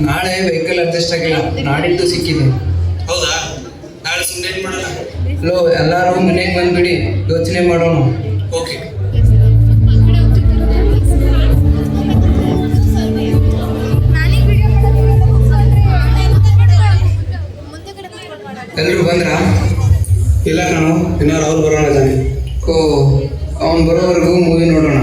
ನಾಳೆ vehicle adjust ಆಗಿಲ್ಲ, ನಾಡಿದ್ದು ಸಿಕ್ಕಿದೆ. ಹೌದಾ? ನಾಳೆ ಸುಮ್ಮನೆ ಏನು ಮಾಡೋಣ? ಲೋ, ಎಲ್ಲರೂ ಮನೆಗೆ ಬಂದ್ಬಿಡಿ, ಯೋಚನೆ ಮಾಡೋಣ. ಓಕೆ. ಎಲ್ಲರೂ ಬಂದ್ರಾ? ಇಲ್ಲ ಕಣೋ, ಇನ್ನಾರು ಅವ್ರು ಬರೋಣ ಇದ್ದಾನೆ. ಓ, ಅವನು ಬರೋವರೆಗೂ ಮೂವಿ ನೋಡೋಣ.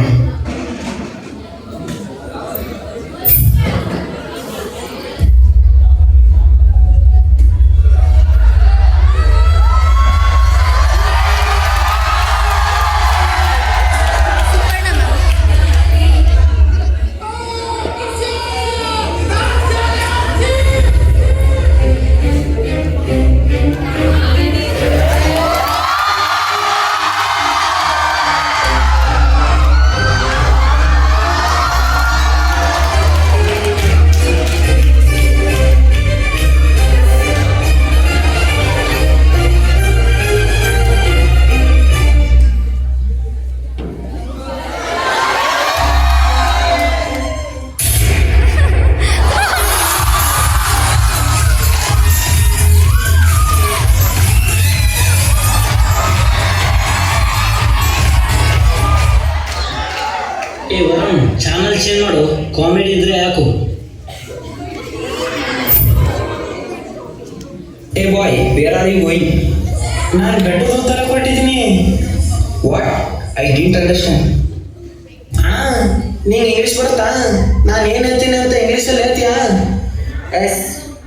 ಏ ವರುಣ್, ಚಾನಲ್ ಚೇಂಜ್ ಮಾಡು, ಕಾಮಿಡಿ ಇದ್ರೆ ಯಾಕು. ಏ boy, where are you going? ನಾನು ಬೆಟ್ಟದ ಉತ್ತರ ಕೊಟ್ಟಿದ್ದೀನಿ. ವಾಟ್? I didn't understand. ನಿಂಗೆ ಇಂಗ್ಲೀಷ್ ಬರುತ್ತಾ? ನಾನು ಏನು ಹೇಳ್ತೀನಿ ಅಂತ ಇಂಗ್ಲೀಷಲ್ಲಿ ಹೇಳ್ತೀಯಾ? Yes,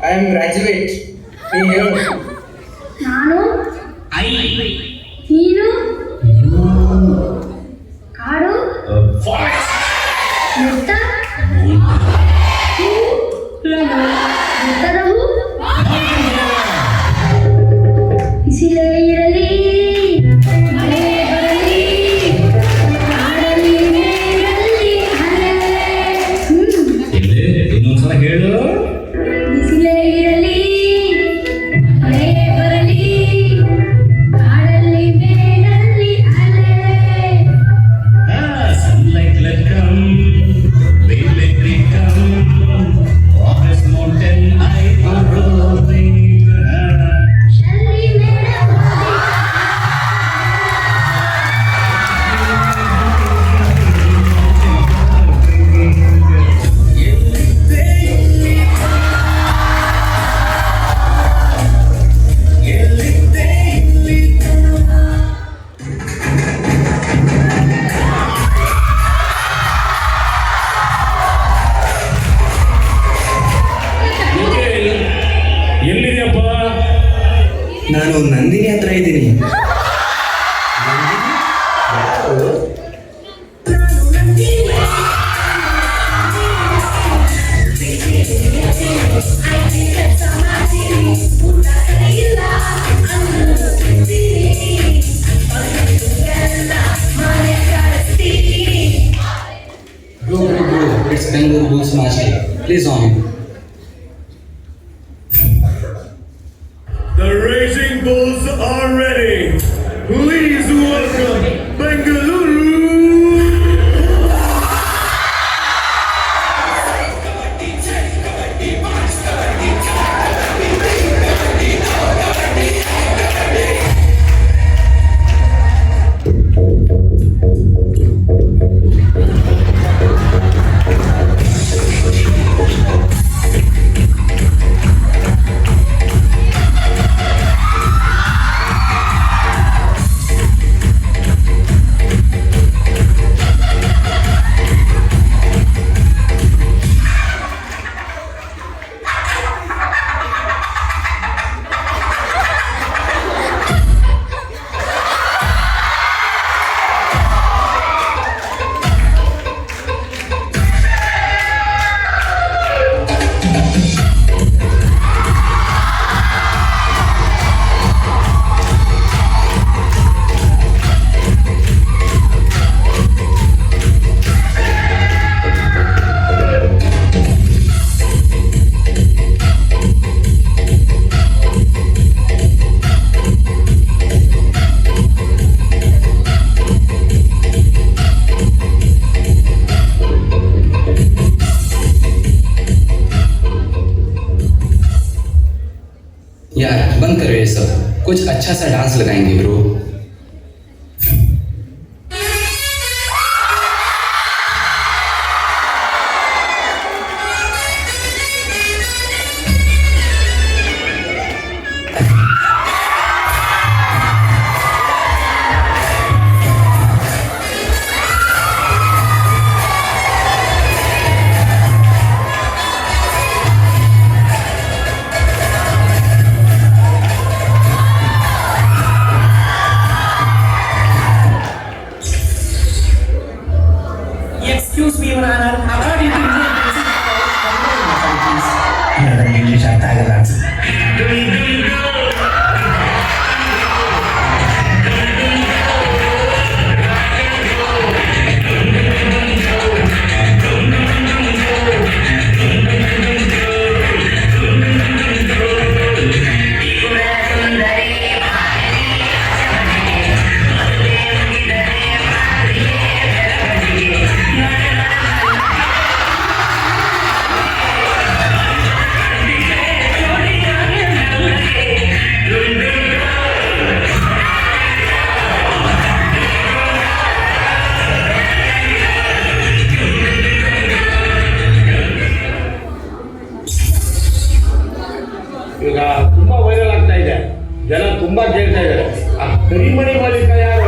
I am graduate. ನೀನು ಹೇಳು. ನಾನು, ನೀನು, ಕಾಡು, ಬೆಟ್ಟ, ಹೂ, ಬೆಟ್ಟದ ಹೂ, ಬಿಸಿಲೇ ಇರಲಿ, ಮಳೆ ಬರಲಿ, ಕಾಡಲ್ಲಿ ಮೇಡಲ್ಲಿ ಅಲೆ. ಇನ್ನೊಂದ್ಸಲ ಹೇಳು. ಬಿಸಿಲೇ ಇರಲಿ, ಮಳೆ ಬರಲಿ, ಕಾಡಲ್ಲಿ ಮೇಡಲ್ಲಿ ಅಲೆ. Sunlight let come, wind let me come, forest mountain I go rolling. ಶಲ್ಲಿ ಮೇಡ ಎಲ್ಲಿದೆಯಪ್ಪ? ನಾನು ನಂದಿನಿ ಹತ್ರ ಇದ್ದೀನಿ. It's Bengaluru Bulls match. Please on. The Raging Bulls are ready. Please welcome Bengaluru. यार बंद करो ये सब, कुछ अच्छा सा डांस लगाएंगे bro. Excuse me your honour, award ಇದು ನನಗೆ ಇಂಗ್ಲಿಷ್ ಅರ್ಥ ಆಗಲ್ಲ ಅನ್ಸುತ್ತೆ. ಈಗ ತುಂಬಾ ವೈರಲ್ ಆಗ್ತಾ ಇದೆ, ಜನ ತುಂಬಾ ಕೇಳ್ತಾ ಇದ್ದಾರೆ. ಆ ಕರಿಮಣಿ ಮಾಲೀಕ ಯಾರು